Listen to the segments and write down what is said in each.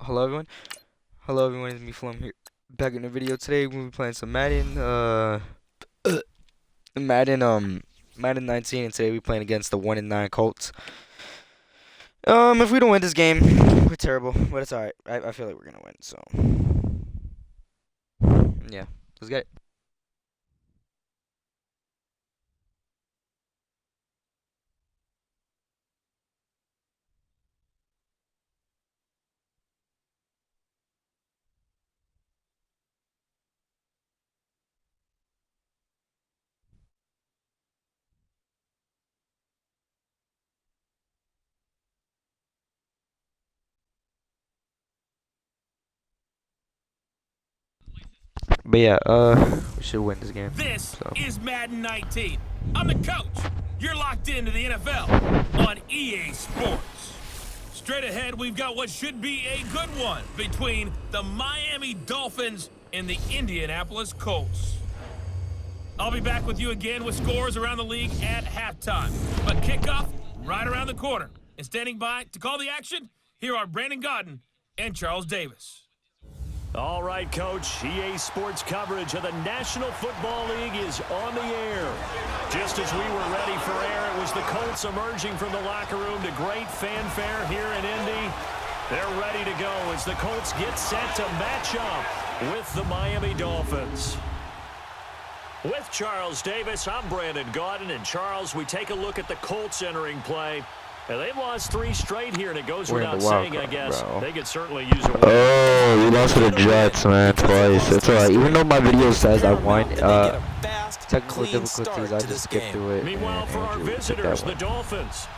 Hello everyone. Hello everyone, it's me Flum here. Back in the video today. We'll be playing some Madden. Madden. Madden 19, and today we're playing against the 1-9 Colts. If we don't win this game, we're terrible, but it's alright. I feel like we're gonna win. So yeah, let's get it. But yeah, we should win this game. This So is Madden 19. I'm the coach. You're locked into the NFL on EA Sports. Straight ahead, we've got what should be a good one between the Miami Dolphins and the Indianapolis Colts. I'll be back with you again with scores around the league at halftime. But kickoff right around the corner. And standing by to call the action, here are Brandon Godden and Charles Davis. All right, Coach. EA Sports coverage of the National Football League is on the air. Just as we were ready for air, it was the Colts emerging from the locker room to great fanfare here in Indy. They're ready to go as the Colts get set to match up with the Miami Dolphins. With Charles Davis, I'm Brandon Godden. And Charles, we take a look at the Colts entering play. And they've lost 3 straight here, and it goes without saying, I guess. bro. They could certainly use a win. Oh, we lost to the Jets, man, twice. It's alright. Even though my video says I won, technical difficulties, I just skipped through it. Meanwhile, for our visitors, the Dolphins,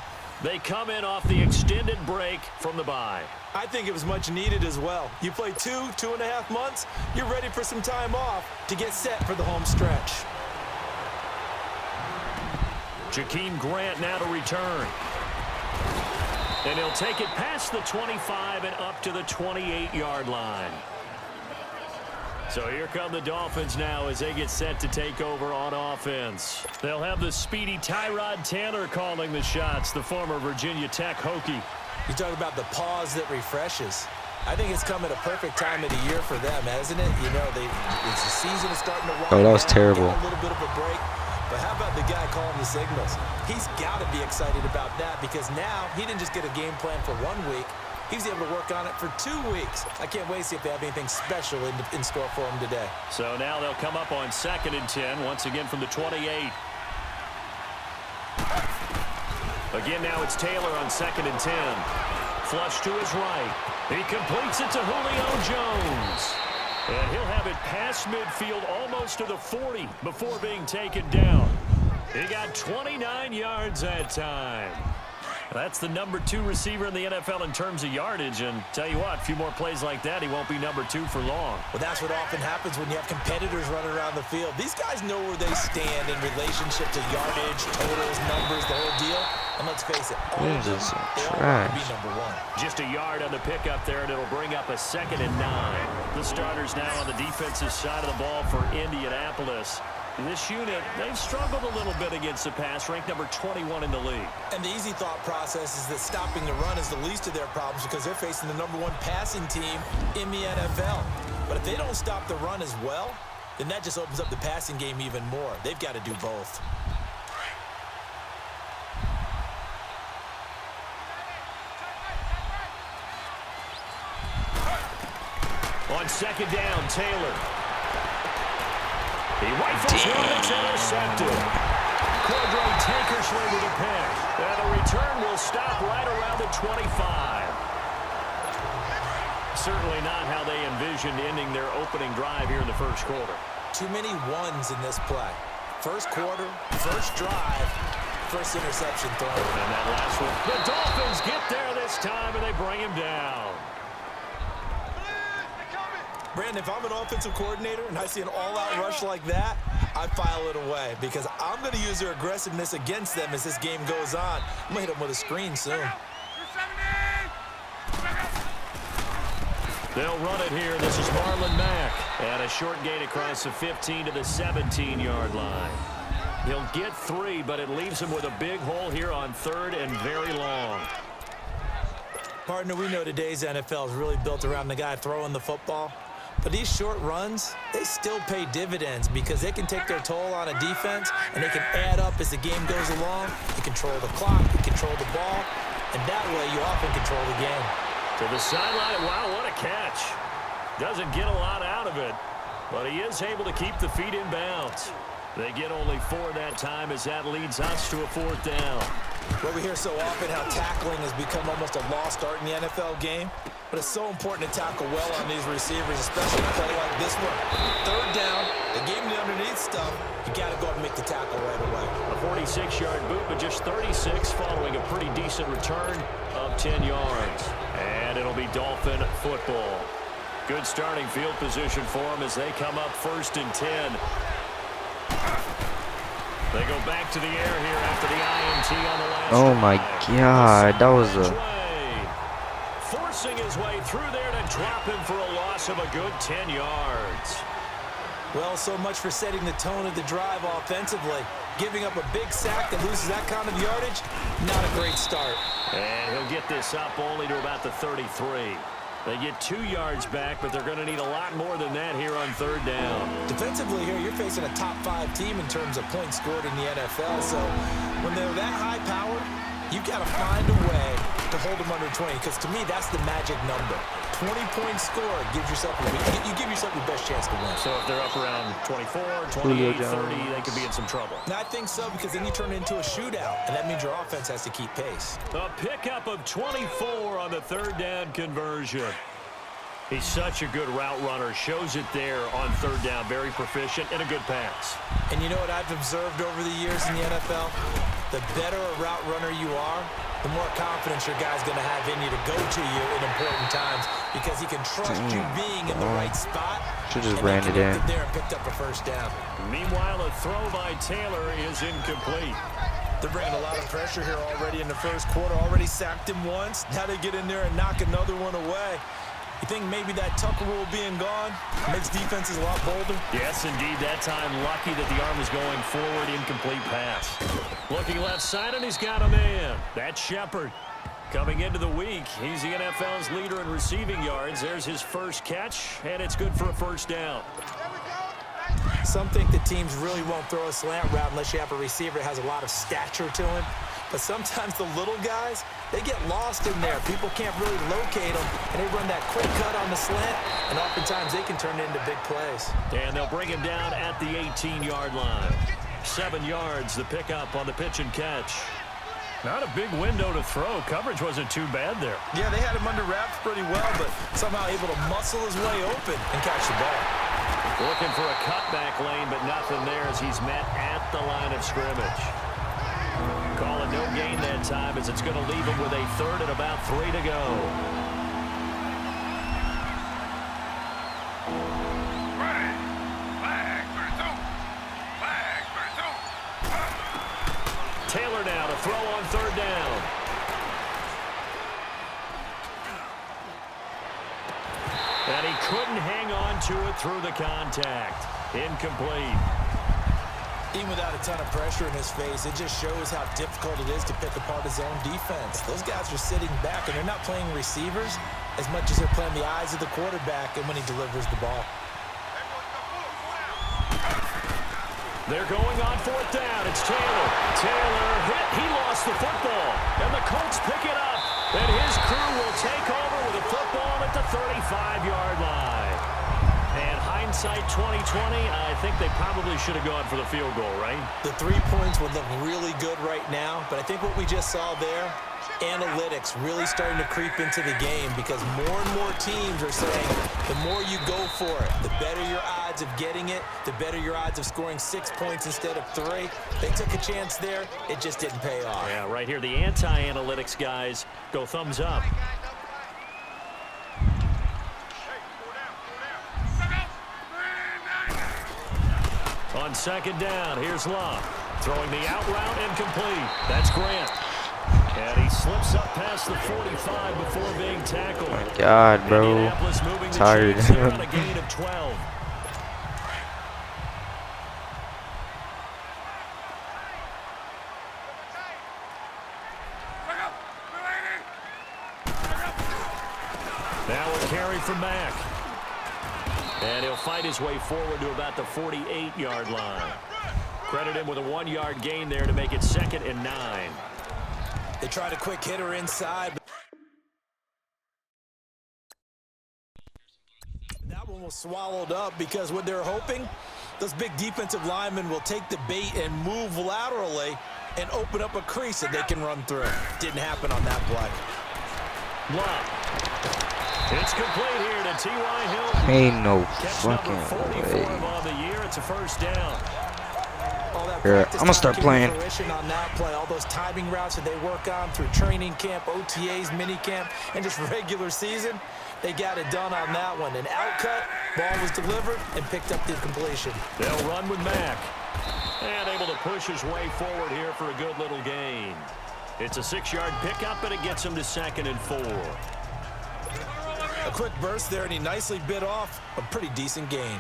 they come in off the extended break from the bye. I think it was much needed as well. You play 2.5 months, you're ready for some time off to get set for the home stretch. Jakeem Grant now to return. And he'll take it past the 25 and up to the 28-yard line. So here come the Dolphins now as they get set to take over on offense. They'll have the speedy Tyrod Taylor calling the shots, the former Virginia Tech Hokie. You talk about the pause that refreshes. I think it's come at a perfect time of the year for them, hasn't it? You know, it's the season is starting to wind down. Oh, that was terrible. A little bit of a break. But how about the guy calling the signals? He's got to be excited about that because now he didn't just get a game plan for 1 week. He's able to work on it for 2 weeks. I can't wait to see if they have anything special in store for him today. So now they'll come up on 2nd and 10, once again from the 28. Again, now it's Taylor on 2nd and 10. Flush to his right. He completes it to Julio Jones. And he'll have it past midfield almost to the 40 before being taken down. He got 29 yards that time. That's the number 2 receiver in the NFL in terms of yardage. And tell you what, a few more plays like that, he won't be number 2 for long. Well, that's what often happens when you have competitors running around the field. These guys know where they stand in relationship to yardage, totals, numbers, the whole deal. And let's face it, all of them, they all want to be number 1. Just a yard on the pickup there, and it'll bring up a 2nd and 9. The starters now on the defensive side of the ball for Indianapolis. This unit, they've struggled a little bit against the pass, ranked number 21 in the league. And the easy thought process is that stopping the run is the least of their problems because they're facing the number 1 passing team in the NFL. But if they don't stop the run as well, then that just opens up the passing game even more. They've got to do both. On 2nd down, Taylor. He rifles one, it's intercepted. Cordray Tankersley with a pick. And the return will stop right around the 25. Certainly not how they envisioned ending their opening drive here in the first quarter. Too many ones in this play. First quarter, first drive, first interception thrown. And that last one. The Dolphins get there this time, and they bring him down. Brandon, if I'm an offensive coordinator and I see an all-out rush like that, I file it away because I'm going to use their aggressiveness against them as this game goes on. I'm going to hit them with a screen soon. They'll run it here. This is Marlon Mack. And a short gain across the 15 to the 17-yard line. He'll get 3, but it leaves him with a big hole here on 3rd and very long. Partner, we know today's NFL is really built around the guy throwing the football. But these short runs, they still pay dividends because they can take their toll on a defense and they can add up as the game goes along. You control the clock, you control the ball, and that way you often control the game. To the sideline. Wow, what a catch. Doesn't get a lot out of it, but he is able to keep the feet in bounds. They get only 4 that time as that leads us to a 4th down. Well, we hear so often how tackling has become almost a lost art in the NFL game, but it's so important to tackle well on these receivers, especially a play like this one. 3rd down, they gave him the underneath stuff. You got to go up and make the tackle right away. A 46-yard boot, but just 36 following a pretty decent return of 10 yards. And it'll be Dolphin football. Good starting field position for them as they come up 1st and 10. They go back to the air here after the INT on the last Oh my God, that was a... Forcing his way through there to drop him for a loss of a good 10 yards. Well, so much for setting the tone of the drive offensively. Giving up a big sack that loses that kind of yardage, not a great start. And he'll get this up only to about the 33. They get 2 yards back, but they're going to need a lot more than that here on 3rd down. Defensively here, you're facing a top 5 team in terms of points scored in the NFL. So when they're that high powered, you've got to find a way to hold them under 20, because to me, that's the magic number. 20-point score gives yourself you give yourself your best chance to win. So if they're up around 24, 28, 30, they could be in some trouble. And I think so, because then you turn it into a shootout, and that means your offense has to keep pace. A pickup of 24 on the 3rd down conversion. He's such a good route runner. Shows it there on 3rd down. Very proficient and a good pass. And you know what I've observed over the years in the NFL? The better a route runner you are, the more confidence your guy's going to have in you to go to you in important times, because he can trust you being in the right spot. Should just ran it in. There and picked up a 1st down. Meanwhile, a throw by Taylor is incomplete. They're bringing a lot of pressure here already in the 1st quarter. Already sacked him once. Now they get in there and knock another one away. You think maybe that Tucker rule being gone makes defenses a lot bolder? Yes, indeed. That time, lucky that the arm is going forward. Incomplete pass. Looking left side, and he's got a man. That's Shepard. Coming into the week, he's the NFL's leader in receiving yards. There's his 1st catch, and it's good for a 1st down. Some think the teams really won't throw a slant route unless you have a receiver that has a lot of stature to him. But sometimes the little guys, they get lost in there. People can't really locate them, and they run that quick cut on the slant, and oftentimes they can turn it into big plays. And they'll bring him down at the 18-yard line. 7 yards, the pickup on the pitch and catch. Not a big window to throw. Coverage wasn't too bad there. Yeah, they had him under wraps pretty well, but somehow able to muscle his way open and catch the ball. Looking for a cutback lane, but nothing there as he's met at the line of scrimmage. Calling no gain that time as it's going to leave him with a 3rd and about 3 to go. Taylor now to throw on 3rd down. And he couldn't hang on to it through the contact. Incomplete. Even without a ton of pressure in his face, it just shows how difficult it is to pick apart his own defense. Those guys are sitting back, and they're not playing receivers as much as they're playing the eyes of the quarterback and when he delivers the ball. They're going on 4th down. It's Taylor. Taylor hit. He lost the football. And the Colts pick it up. And his crew will take over with a football at the 35-yard line. And hindsight 2020, I think they probably should have gone for the field goal, right? The 3 points would look really good right now, but I think what we just saw there, analytics really starting to creep into the game, because more and more teams are saying the more you go for it, the better your odds of getting it, the better your odds of scoring 6 points instead of 3. They took a chance there. It just didn't pay off. Yeah, right here, the anti-analytics guys go thumbs up. On 2nd down, here's Love. Throwing the out route incomplete. That's Grant. And he slips up past the 45 before being tackled. Oh my God, bro. Indianapolis moving Tired. the chains here on a gain of 12. Now a carry from Mack. And he'll fight his way forward to about the 48-yard line. Credit him with a 1-yard gain there to make it 2nd and 9. They tried a quick hitter inside. That one was swallowed up because what they're hoping, those big defensive linemen will take the bait and move laterally and open up a crease that they can run through. Didn't happen on that play. It's complete here to T.Y. Hilton. Ain't no Catch fucking number 44 way. on the year. It's a first down. Here, I'm gonna start playing. On that play, all those timing routes that they work on through training camp, OTAs, mini camp, and just regular season, they got it done on that one. An outcut, ball was delivered, and picked up the completion. They'll run with Mack. And able to push his way forward here for a good little gain. It's a 6-yard pickup, and it gets him to 2nd and 4. A quick burst there, and he nicely bit off a pretty decent gain.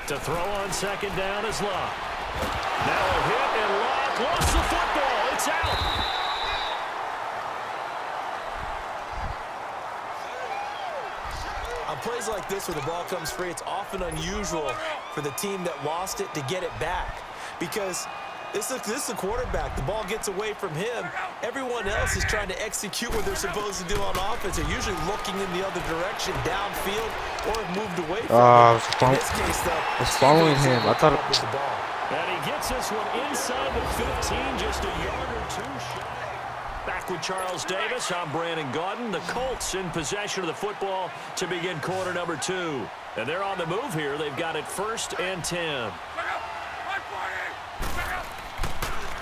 To throw on 2nd down is Locke. Now a hit, and Locke lost the football. It's out. On plays like this where the ball comes free, it's often unusual for the team that lost it to get it back. Because this is a quarterback. The ball gets away from him. Everyone else is trying to execute what they're supposed to do on offense. They're usually looking in the other direction, downfield, or have moved away from him. In this case, though, I was following him. I thought with the ball. And he gets this one inside the 15, just a yard or two short. Back with Charles Davis, I'm Brandon Gaudin. The Colts in possession of the football to begin quarter number 2. And they're on the move here. They've got it 1st and 10.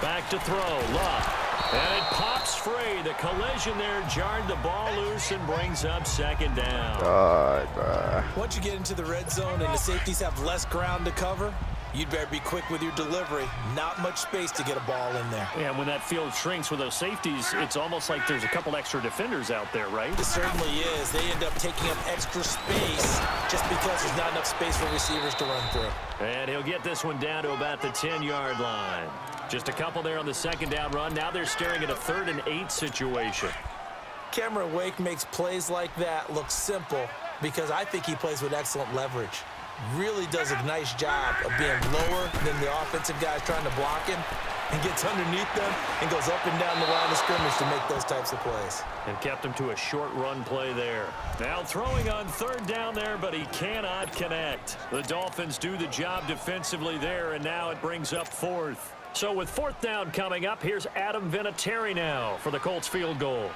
Back to throw, Love. And it pops free. The collision there jarred the ball loose and brings up 2nd down. God, bro. Once you get into the red zone and the safeties have less ground to cover, you'd better be quick with your delivery. Not much space to get a ball in there. Yeah, when that field shrinks with those safeties, it's almost like there's a couple extra defenders out there, right? It certainly is. They end up taking up extra space just because there's not enough space for receivers to run through. And he'll get this one down to about the 10-yard line. Just a couple there on the 2nd down run. Now they're staring at a 3rd and 8 situation. Cameron Wake makes plays like that look simple because I think he plays with excellent leverage. Really does a nice job of being lower than the offensive guys trying to block him and gets underneath them and goes up and down the line of scrimmage to make those types of plays. And kept him to a short run play there. Now throwing on 3rd down there, but he cannot connect. The Dolphins do the job defensively there, and now it brings up 4th. So with 4th down coming up, here's Adam Vinatieri now for the Colts field goal.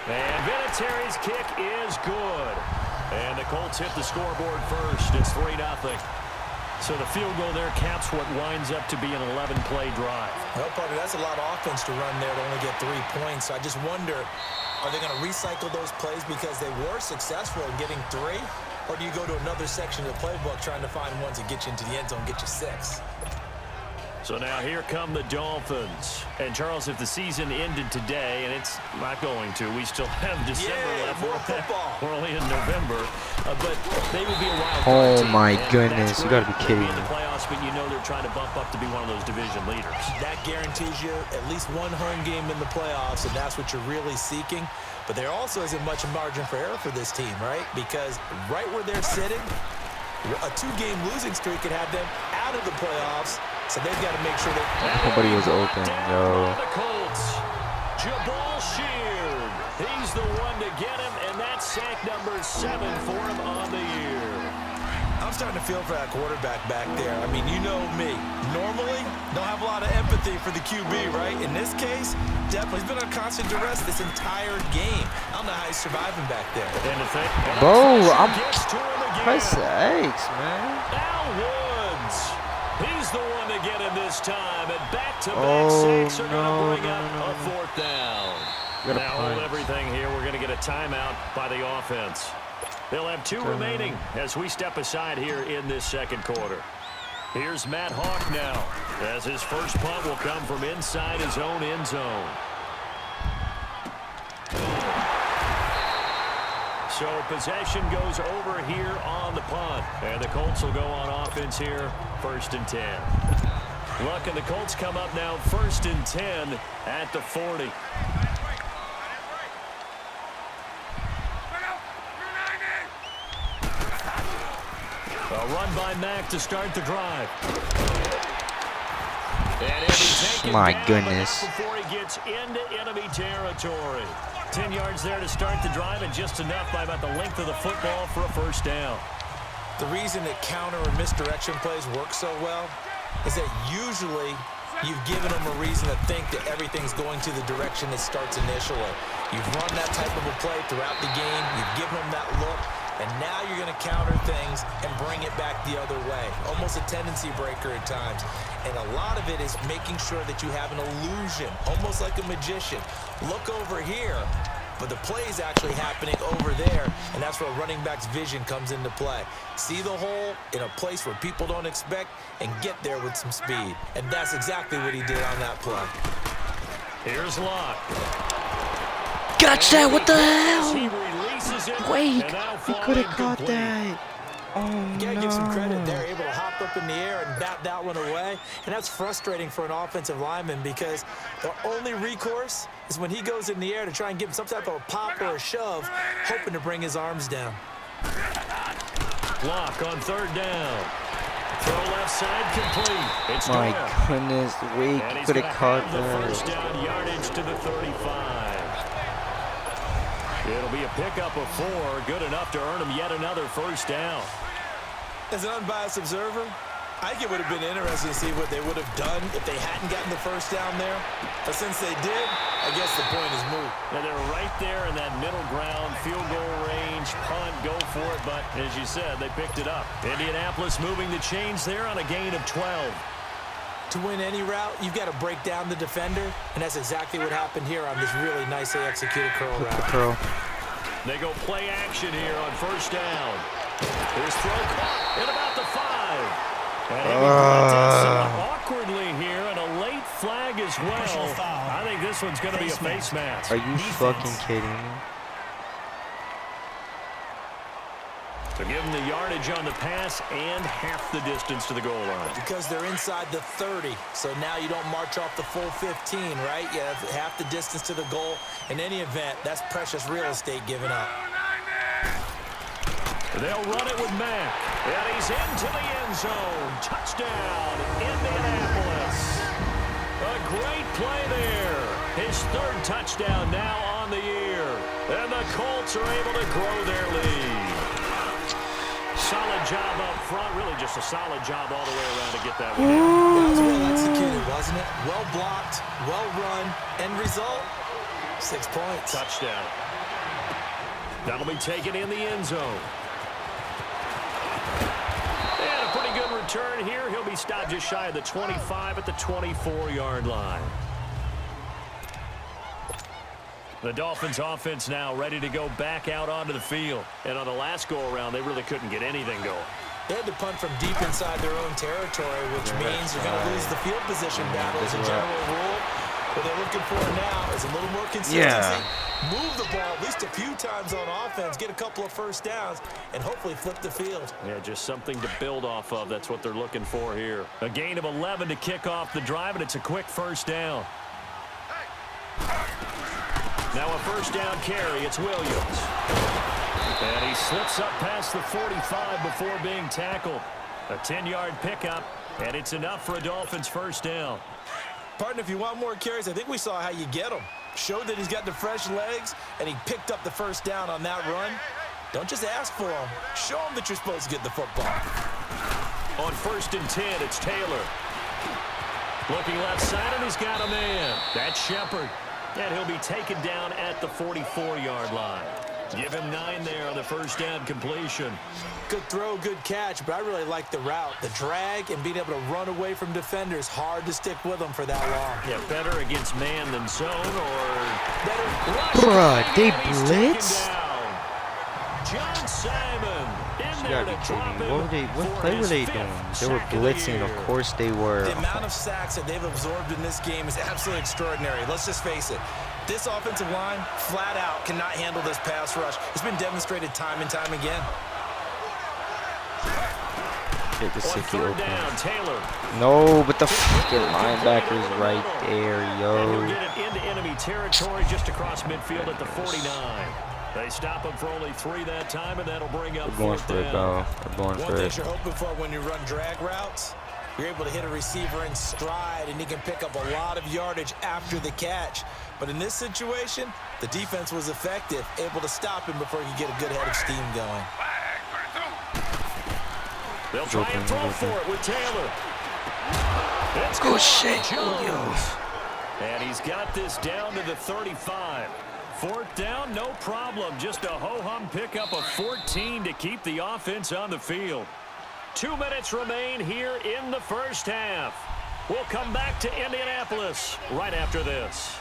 And Vinatieri's kick is good. And the Colts hit the scoreboard first. It's 3-0. So the field goal there caps what winds up to be an 11-play drive. Well, partner, that's a lot of offense to run there to only get 3 points. So I just wonder, are they going to recycle those plays because they were successful in getting 3? Or do you go to another section of the playbook trying to find ones that get you into the end zone, get you 6? So now here come the Dolphins. And Charles, if the season ended today, and it's not going to, we still have December left. More football. We're only in November, but they would be a wild card Oh team. my And goodness, you gotta be They'll kidding in me. the playoffs, but you know they're trying to bump up to be one of those division leaders. That guarantees you at least 1 home game in the playoffs, and that's what you're really seeking. But there also isn't much margin for error for this team, right? Because right where they're sitting, a 2-game losing streak could have them out of the playoffs, so they've got to make sure that Nobody was open, yo. The Colts. Jabal Sheard. He's the one to get him, and that's sack number 7 for him on the year. I'm starting to feel for that quarterback back there. I mean, you know me. Normally, don't have a lot of empathy for the QB, right? In this case, definitely. He's been on constant duress this entire game. I don't know how he's surviving back there. And to think, Bro, I'm... gets to him again. Christ's sakes, man. Al Woods. He's the one to get him this time. And back-to-back Oh, sacks are no, going to bring no, up no, a no. 4th down. Gotta Now hold punch. everything here. We're going to get a timeout by the offense. They'll have 2 remaining as we step aside here in this 2nd quarter. Here's Matt Hawk now, as his first punt will come from inside his own end zone. So possession goes over here on the punt. And the Colts will go on offense here, 1st and 10. Look, and the Colts come up now 1st and 10 at the 40. A run by Mack to start the drive. And he'll be taken My down, goodness. but not before he gets into enemy territory. 10 yards there to start the drive, and just enough by about the length of the football for a 1st down. The reason that counter or misdirection plays work so well is that usually you've given them a reason to think that everything's going to the direction it starts initially. You've run that type of a play throughout the game. You've given them that look. And now you're going to counter things and bring it back the other way. Almost a tendency breaker at times. And a lot of it is making sure that you have an illusion, almost like a magician. Look over here, but the play is actually happening over there, and that's where running back's vision comes into play. See the hole in a place where people don't expect and get there with some speed. And that's exactly what he did on that play. Here's Locke. Gotcha! What the hell? He releases it, Wait, and now he could have falling caught complete. that. Oh, You gotta give some credit. They're no. able to hop up in the air and bat that one away. And that's frustrating for an offensive lineman because the only recourse is when he goes in the air to try and give him some type of a pop or a shove, hoping to bring his arms down. Locke on 3rd down. Throw left side complete. It's My Dora. goodness, wait, And he's could gonna have caught have the 1st that. down yardage to the 35. It'll be a pickup of 4, good enough to earn him yet another 1st down. As an unbiased observer, I think it would have been interesting to see what they would have done if they hadn't gotten the 1st down there. But since they did, I guess the point is moot. And they're right there in that middle ground, field goal range, punt, go for it. But as you said, they picked it up. Indianapolis moving the chains there on a gain of 12. To win any route, you've got to break down the defender, and that's exactly what happened here on this really nicely executed curl route. Curl. They go play action here on 1st down. Here's throw caught at about the 5. And he punted somewhat awkwardly here, and a late flag as well. I think this one's going to be a face mask. Are you fucking kidding me? So give them the yardage on the pass and half the distance to the goal line. Because they're inside the 30, so now you don't march off the full 15, right? You have half the distance to the goal. In any event, that's precious real estate given up. They'll run it with Mack, and he's into the end zone. Touchdown, Indianapolis. A great play there. His 3rd touchdown now on the year. And the Colts are able to grow their lead. Solid job up front. Really just a solid job all the way around to get that one in. That was well executed, wasn't it? Well blocked, well run. End result, 6 points. Touchdown. That'll be taken in the end zone. And a pretty good return here. He'll be stopped just shy of the 25 at the 24-yard line. The Dolphins offense now ready to go back out onto the field. And on the last go-around, they really couldn't get anything going. They had to punt from deep inside their own territory, which means they're going to lose the field position battle as a general rule. What they're looking for now is a little more consistency. Move the ball at least a few times on offense, get a couple of 1st downs, and hopefully flip the field. Yeah, just something to build off of. That's what they're looking for here. A gain of 11 to kick off the drive, and it's a quick 1st down. Now a 1st down carry. It's Williams. And he slips up past the 45 before being tackled. A 10-yard pickup, and it's enough for a Dolphins 1st down. Partner, if you want more carries, I think we saw how you get them. Showed that he's got the fresh legs, and he picked up the 1st down on that run. Don't just ask for them. Show them that you're supposed to get the football. On 1st and 10, it's Taylor. Looking left side, and he's got a man. That's Shepard. And he'll be taken down at the 44-yard line. Give him 9 there on the 1st down completion. Good throw, good catch, but I really like the route. The drag and being able to run away from defenders, hard to stick with them for that long. Yeah, better against man than zone, or Better. Bruh, they And he's blitz? taken down. John Simon in You there gotta to be drop kidding me. him What for play were his they 5th doing? They were sack of the blitzing, year. of course they were. The amount of sacks that they've absorbed in this game is absolutely extraordinary. Let's just face it. This offensive line, flat out, cannot handle this pass rush. It's been demonstrated time and time again. Get the On safety third open. down, Taylor. No, but the fucking linebackers right there, And yo. he'll get it into enemy territory just across midfield at the 49. They stop him for only 3 that time, and that'll bring up We're going fourth for it, down. bro. We're going One for thing it. you're hoping for when you run drag routes, you're able to hit a receiver in stride, and he can pick up a lot of yardage after the catch. But in this situation, the defense was effective, able to stop him before he could get a good head of steam going. They'll try and throw for it with Taylor. It's Good caught shit, Jones. And he's got this down to the 35. Fourth down, no problem. Just a ho-hum pickup of 14 to keep the offense on the field. 2 minutes remain here in the first half. We'll come back to Indianapolis right after this.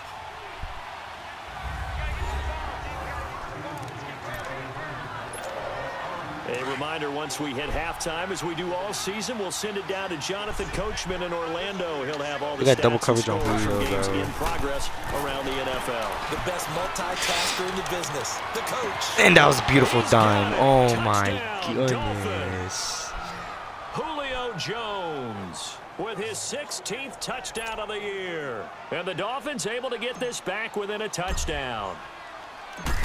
A reminder, once we hit halftime, as we do all season, we'll send it down to Jonathan Coachman in Orlando. He'll have all the We got stats double and coverage on scores from Julio, games bro. in progress around the NFL. The best multitasker in the business, the coach. And that was a beautiful He's got dime. it. Oh my Touchdown, goodness. Julio Jones with his 16th touchdown of the year. And the Dolphins able to get this back within a touchdown.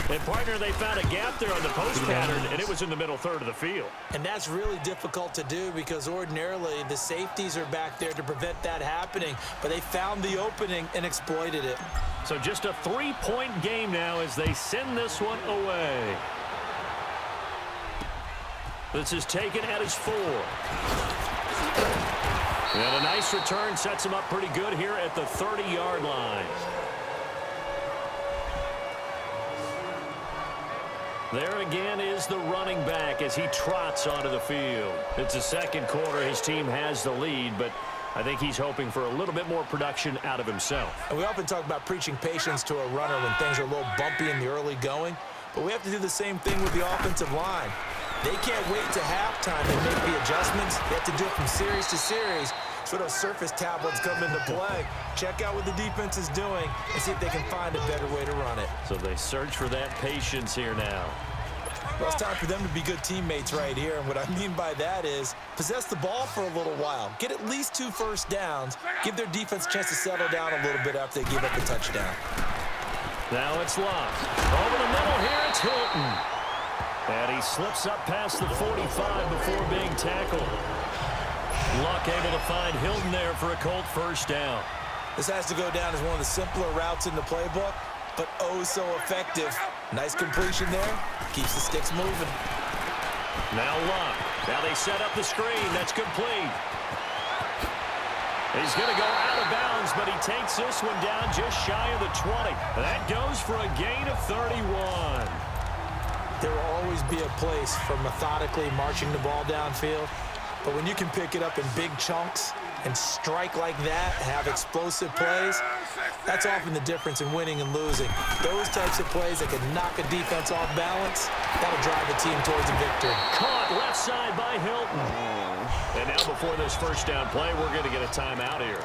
And, partner, they found a gap there on the post pattern, and it was in the middle third of the field. And that's really difficult to do because ordinarily the safeties are back there to prevent that happening. But they found the opening and exploited it. So just a 3-point game now as they send this one away. This is taken at his 4. And a nice return sets him up pretty good here at the 30-yard line. There again is the running back as he trots onto the field. It's the second quarter. His team has the lead, but I think he's hoping for a little bit more production out of himself. And we often talk about preaching patience to a runner when things are a little bumpy in the early going, but we have to do the same thing with the offensive line. They can't wait to halftime and make the adjustments. They have to do it from series to series. So those surface tablets come into play. Check out what the defense is doing and see if they can find a better way to run it. So they search for that patience here now. Well, it's time for them to be good teammates right here. And what I mean by that is possess the ball for a little while. Get at least 2 first downs. Give their defense a chance to settle down a little bit after they give up the touchdown. Now it's Luck. Over the middle here, it's Hilton. And he slips up past the 45 before being tackled. Luck able to find Hilton there for a Colt first down. This has to go down as one of the simpler routes in the playbook, but oh so effective. Nice completion there. Keeps the sticks moving. Now Luck. Now they set up the screen. That's complete. He's going to go out of bounds, but he takes this one down just shy of the 20. That goes for a gain of 31. There will always be a place for methodically marching the ball downfield, but when you can pick it up in big chunks and strike like that, have explosive plays, that's often the difference in winning and losing. Those types of plays that can knock a defense off balance, that'll drive the team towards a victory. Caught left side by Hilton. And now before this first down play, we're going to get a timeout here,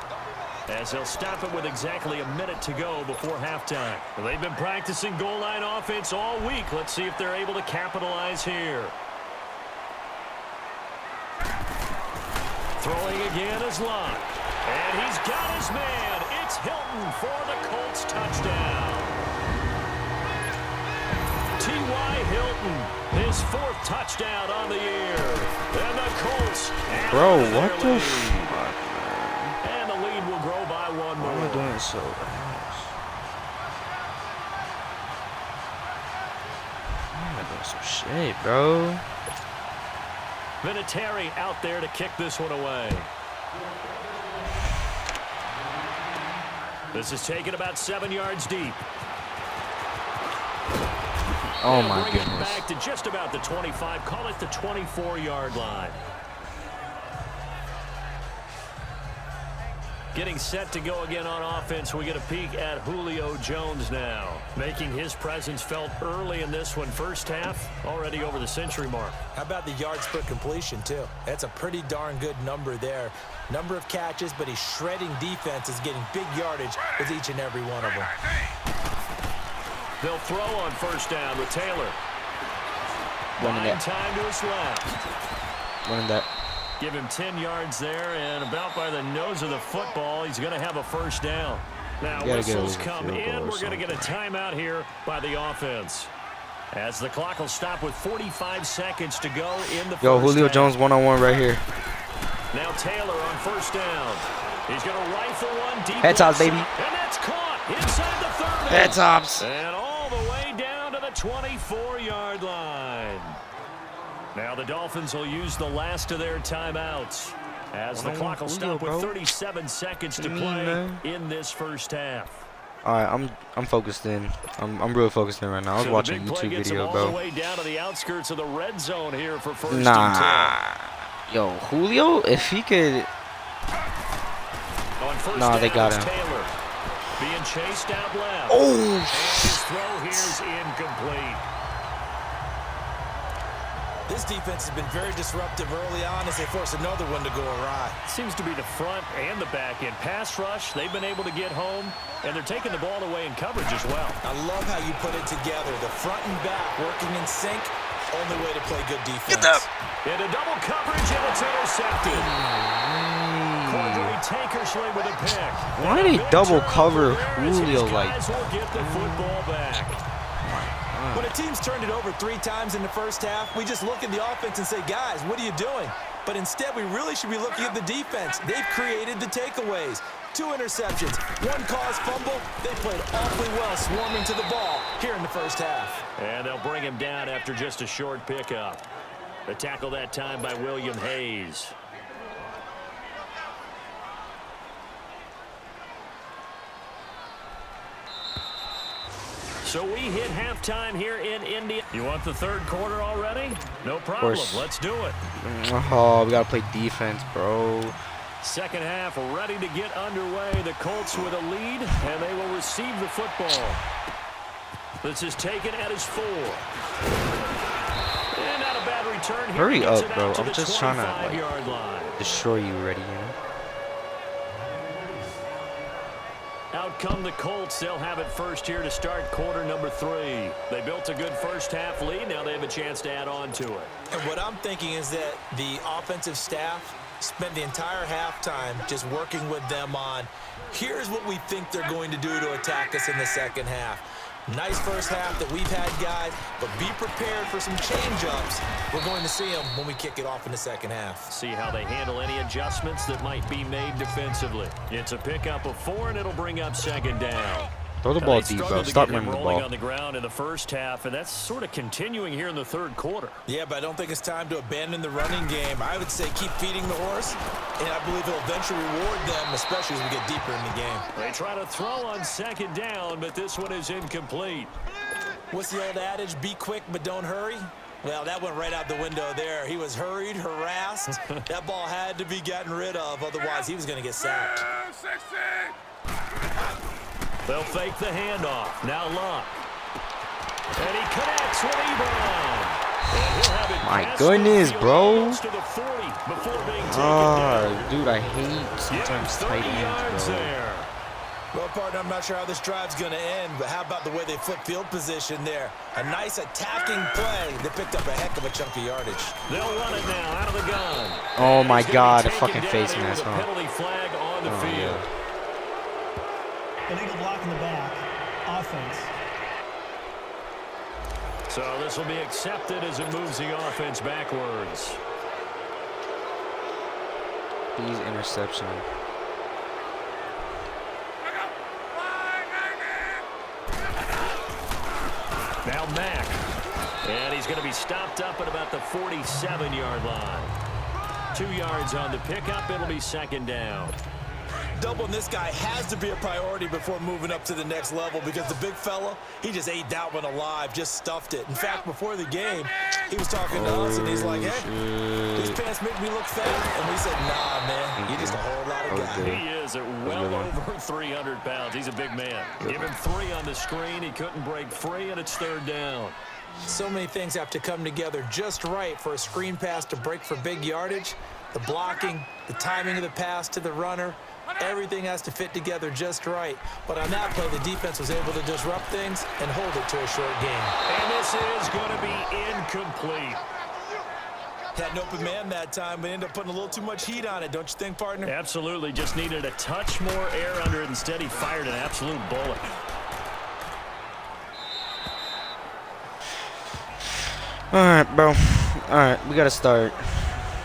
as they'll stop it with exactly a minute to go before halftime. They've been practicing goal line offense all week. Let's see if they're able to capitalize here. Throwing again is Luck. And he's got his man. It's Hilton for the Colts touchdown. T.Y. Hilton, his 4th touchdown on the year. And the Colts. Bro, what the fuck, man? And the lead will grow by 1 Why am I more. doing it so fast? Why am I doing some shit, bro? Vinatieri out there to kick this one away. This is taken about 7 yards deep. Oh They'll my bring it goodness. back to just about the 25. Call it the 24-yard line. Getting set to go again on offense. We get a peek at Julio Jones now, making his presence felt early in this one. First half, already over the century mark. How about the yards per completion, too? That's a pretty darn good number there. Number of catches, but he's shredding defenses, getting big yardage with each and every one of them. They'll throw on first down with Taylor. Running Buying that. time to his left. Running that. Give him 10 yards there, and about by the nose of the football, he's going to have a first down. Now, whistles come in. We're going to get a timeout here by the offense. As the clock will stop with 45 seconds to go in the Yo, first Julio half. Jones one-on-one right here. Now Taylor on first down. He's going to rifle one deep. Head tops, baby. And that's caught inside the 30. Head tops. And all the way down to the 24-yard line. Now the Dolphins will use the last of their timeouts as the clock will stop with 37 seconds to play in this first half. All right, I'm focused in. I'm real focused in right now. I was watching a YouTube video, bro. All the way down to the outskirts of the red zone here for first Nah. Yo, Julio, if he could. On first Nah, they got him. Taylor being chased out left. Oh. And his throw here's incomplete. This defense has been very disruptive early on as they force another one to go awry. Seems to be the front and the back end. Pass rush, they've been able to get home, and they're taking the ball away in coverage as well. I love how you put it together. The front and back working in sync. Only way to play good defense. Get that. Into double coverage, and it's intercepted. Quandre Tankersley with a pick. Why they double cover Julio like? Guys will get the football back. When a team's turned it over 3 times in the first half, we just look at the offense and say, guys, what are you doing? But instead, we really should be looking at the defense. They've created the takeaways. 2 interceptions, 1 caused fumble. They played awfully well swarming to the ball here in the first half. And they'll bring him down after just a short pickup. The tackle that time by William Hayes. So we hit halftime here in India. You want the third quarter already? No problem. Let's do it. Oh, we gotta play defense, bro. Second half ready to get underway. The Colts with a lead, and they will receive the football. This is taken at his 4. And not a bad return here. Hurry Gets up, it bro. out to I'm the just trying to 25-yard line. destroy you already, you know? Out come the Colts. They'll have it first here to start quarter number 3. They built a good first half lead. Now they have a chance to add on to it. And what I'm thinking is that the offensive staff spent the entire halftime just working with them on, here's what we think they're going to do to attack us in the second half. Nice first half that we've had, guys, but be prepared for some change-ups. We're going to see them when we kick it off in the second half. See how they handle any adjustments that might be made defensively. It's a pickup of 4, and it'll bring up second down. Throw the ball deep, bro. Stop running the ball. On the ground in the first half, and that's sort of continuing here in the third quarter. Yeah, but I don't think it's time to abandon the running game. I would say keep feeding the horse, and I believe it'll eventually reward them, especially as we get deeper in the game. They try to throw on second down, but this one is incomplete. What's the old adage? Be quick, but don't hurry. Well, that went right out the window there. He was hurried, harassed. That ball had to be gotten rid of, otherwise he was going to get sacked. They'll fake the handoff. Now Luck. And he connects with Ebron. And he'll have it My goodness, bro. to the 40 before being taken down. Dude, I hate sometimes tight ends, bro. There. Well, partner, I'm not sure how this drive's going to end, but how about the way they flip field position there? A nice attacking play. They picked up a heck of a chunk of yardage. They'll run it now out of the gun. Oh my He's gonna God, be a fucking taken face down here mask, with a huh? penalty flag on the field. Yeah. Illegal block in the back. Offense. So this will be accepted as it moves the offense backwards. He's interception. Now Mack. And he's going to be stopped up at about the 47-yard line. 2 yards on the pickup. It'll be second down. Doubling this guy has to be a priority before moving up to the next level because the big fella, he just ate that one alive, just stuffed it. In fact, before the game, he was talking to us, and he's like, hey, these pants make me look fat. And we said, nah, man, you're just a whole lot of guy. He is at well over 300 pounds. He's a big man. Give him 3 on the screen. He couldn't break free, and it's third down. So many things have to come together just right for a screen pass to break for big yardage. The blocking, the timing of the pass to the runner, everything has to fit together just right. But on that play, the defense was able to disrupt things and hold it to a short game. And this is going to be incomplete. Had an open man that time, but ended up putting a little too much heat on it, don't you think, partner? Absolutely. Just needed a touch more air under it. Instead, he fired an absolute bullet. All right, bro. All right, we got to start.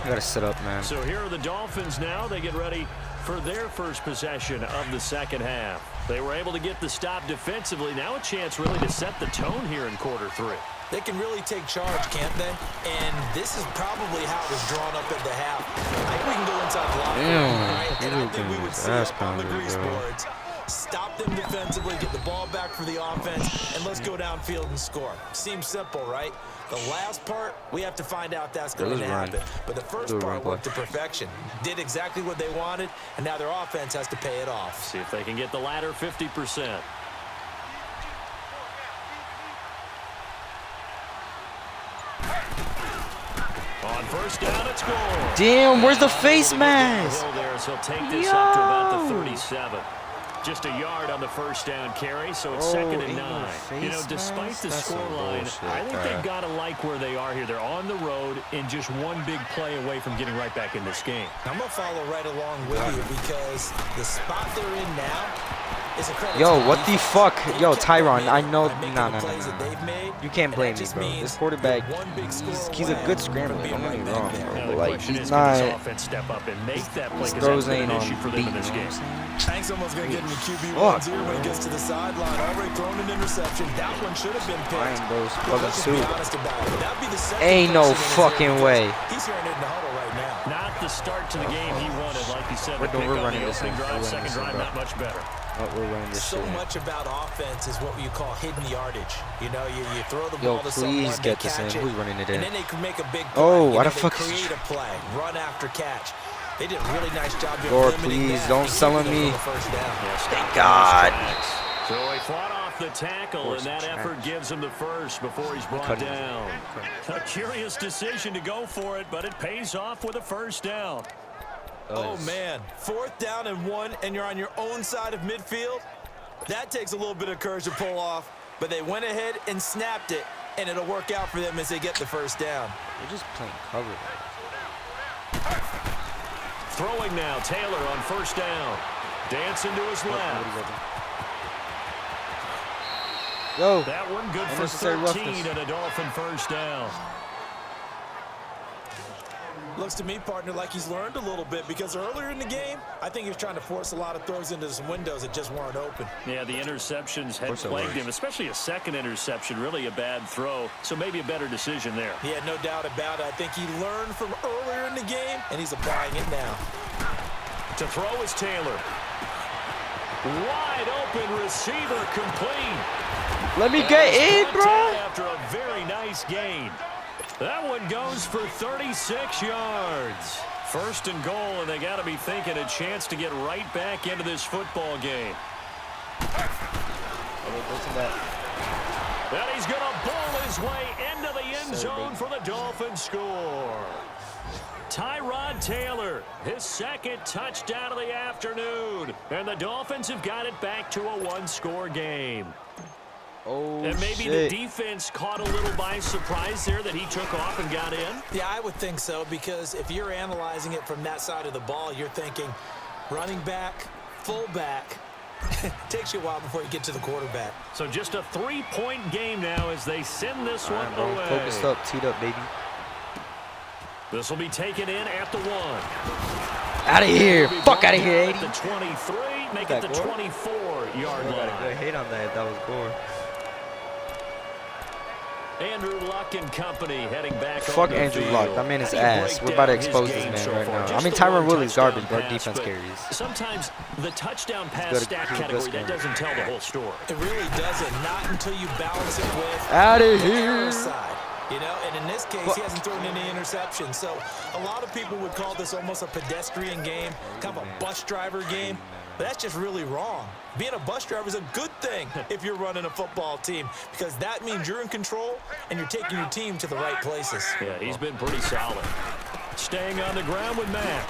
We got to sit up, man. So here are the Dolphins now. They get ready for their first possession of the second half. They were able to get the stop defensively. Now a chance really to set the tone here in quarter 3. They can really take charge, can't they? And this is probably how it was drawn up at the half. I think we can go inside the locker room, right? And I think we would see it on the grease boards. Stop them defensively, get the ball back for the offense, and let's go downfield and score. Seems simple, right? The last part, we have to find out if that's going to happen. But the first part worked to perfection. Did exactly what they wanted, and now their offense has to pay it off. See if they can get the latter 50%. On first down, it's goal. Damn, where's the face mask? There, so take this up to about the 37. Just a yard on the first down carry, so it's 2nd and 9. You know, despite the scoreline, I think they've got to like where they are here. They're on the road and just one big play away from getting right back in this game. I'm going to follow right along with you because the spot they're in now is a credit. Yo, what the fuck? Yo, Tyron, I know. Nah. You can't blame me, bro. This quarterback, he's a good scrambler. Don't get me wrong, bro. But, like, he's not. Step up and make that play his throws ain't on for them in this game. Hank's almost going to get in the QB1 here when he gets to the sideline. Already thrown an interception. That one should have been picked. Ain't no fucking way. He's hearing it in the huddle right now. Not the start to the game he wanted, like you said. We're running this opening drive, second drive, not much better. We're running this so much about offense is what you call hidden yardage. You know, you throw the ball to someone, please get they this in. catch it, Who's running it in? and then they can make a big play. Oh, you why know, the fuck? Create a play, run after catch. They did a really nice job of Lord, limiting please that. don't sell on me. Thank God. So he fought off the tackle, and that effort gives him the first before he's brought down. A curious decision to go for it, but it pays off with a first down. Oh, man. 4th down and 1, and you're on your own side of midfield. That takes a little bit of courage to pull off, but they went ahead and snapped it, and it'll work out for them as they get the first down. They're just playing cover. Throwing now, Taylor on first down. Dancing to his left. Yo, that one good for 13 and a Dolphin first down. Looks to me, partner, like he's learned a little bit because earlier in the game, I think he was trying to force a lot of throws into some windows that just weren't open. Yeah, the interceptions had plagued him, especially a second interception, really a bad throw, so maybe a better decision there. Yeah, no doubt about it. I think he learned from earlier in the game, and he's applying it now. To throw is Taylor. Wide open receiver complete. Let me get in, bro. After a very nice gain. That one goes for 36 yards. First and goal, and they got to be thinking a chance to get right back into this football game. And he's going to bowl his way into the end zone for the Dolphins score. Tyrod Taylor, his second touchdown of the afternoon. And the Dolphins have got it back to a one-score game. Oh, and maybe the defense caught a little by surprise there that he took off and got in? Yeah, I would think so, because if you're analyzing it from that side of the ball, you're thinking running back, fullback. Takes you a while before you get to the quarterback. So just a 3-point game now as they send this one away. Focused up, teed up, baby. This will be taken in at the 1. Out of here. Fuck out of here, 80. The 23, make it the 24-yard line. I hate on that if that was Gore. Andrew Luck and company heading back. Fuck Andrew Luck. That man is ass. We're about to expose this man right now. I mean, Tyron Willie's garbage, but our defense carries. Sometimes the touchdown pass stat category, that doesn't tell the whole story. It really doesn't. Not until you balance it with out of here. Side. You know, and in this case, he hasn't thrown any interceptions. So a lot of people would call this almost a pedestrian game, kind of a bus driver game. But that's just really wrong. Being a bus driver is a good thing if you're running a football team, because that means you're in control and you're taking your team to the right places. Yeah, he's been pretty solid. Staying on the ground with Mack.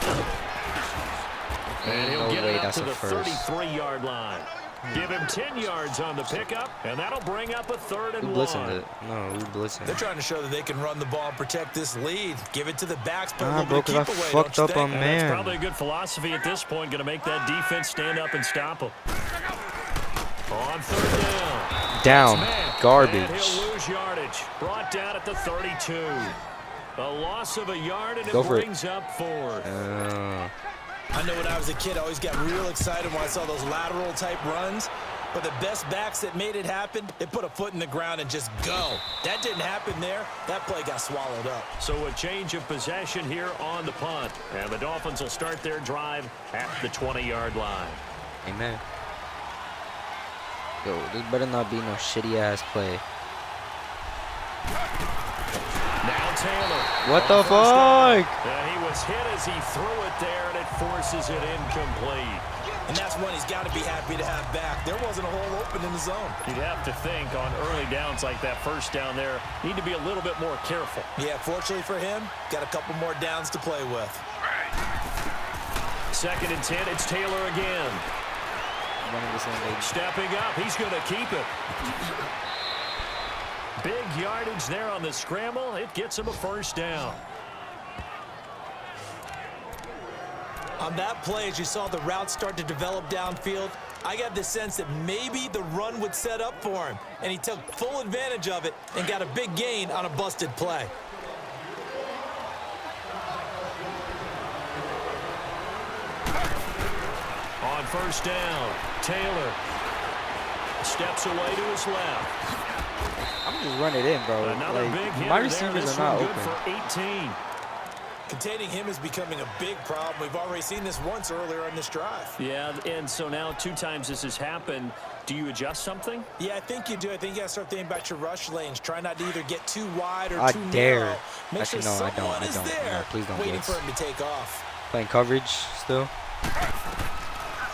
And he'll No get way it up that's to a the first. 33-yard line. Give him 10 yards on the pickup, and that'll bring up a 3rd and Who 1. blitzing it? No, who blitzing? They're trying to show that they can run the ball and protect this lead. Give it to the backs, but a Nah, little bro, bit of 'cause I keep away, fucked don't up you on think? And that's man. probably a good philosophy at this point. Going to make that defense stand up and stop them. On 3rd down. Down. And Garbage. he'll lose yardage. Brought down at the 32. A loss of a yard, and it Go for it. brings up 4th. I know when I was a kid, I always got real excited when I saw those lateral-type runs. But the best backs that made it happen, they put a foot in the ground and just go. That didn't happen there. That play got swallowed up. So a change of possession here on the punt. And the Dolphins will start their drive at the 20-yard line. Amen. Yo, this better not be no shitty-ass play. Now Taylor. What the on first down. fuck? He was hit as he threw it there, and it forces it incomplete. And that's one he's got to be happy to have back. There wasn't a hole open in the zone. You'd have to think on early downs like that first down there, need to be a little bit more careful. Yeah, fortunately for him, got a couple more downs to play with. 2nd and 10, it's Taylor again. Stepping up, he's going to keep it. Big yardage there on the scramble. It gets him a 1st down. On that play, as you saw the route start to develop downfield, I got the sense that maybe the run would set up for him, and he took full advantage of it and got a big gain on a busted play. On 1st down, Taylor steps away to his left. I'm just run it in, bro. Another big Like, hitter my there. receivers This are not one good open. for 18. Containing him is becoming a big problem. We've already seen this once earlier on this drive. Yeah, and so now 2 times this has happened. Do you adjust something? Yeah, I think you do. I think you got to start thinking about your rush lanes. Try not to either get too wide or I too dare. narrow. Make Actually, sure no, I don't. someone I is don't. there No, please don't waiting blitz. for him to take off. Playing coverage still.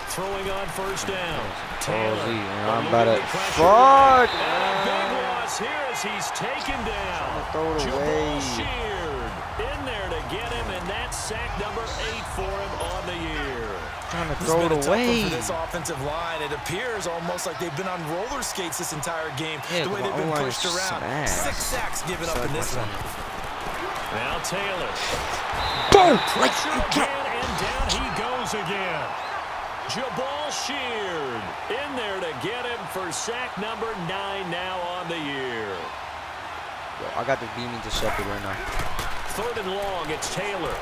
Throwing on 1st down. Oh, Taylor. Z, and I'm about to. eluding pressure. Fuck! And a big loss here as he's taken down. Throw it Jabal away. Sheard in there to get him, and that's sack number 8 for him on the year. Trying to This throw has it been a tough one away. for this offensive line. It appears almost like they've been on roller skates this entire game. Yeah, the way but they've been O-line pushed is around. smashed. 6 sacks given up in this one. Now Taylor. Boom! Pressure again, and down he goes again. Jabal Sheard in there to get him for sack number 9 now on the year. Yo, I got the beaming to Shepard right now. 3rd and long, it's Taylor.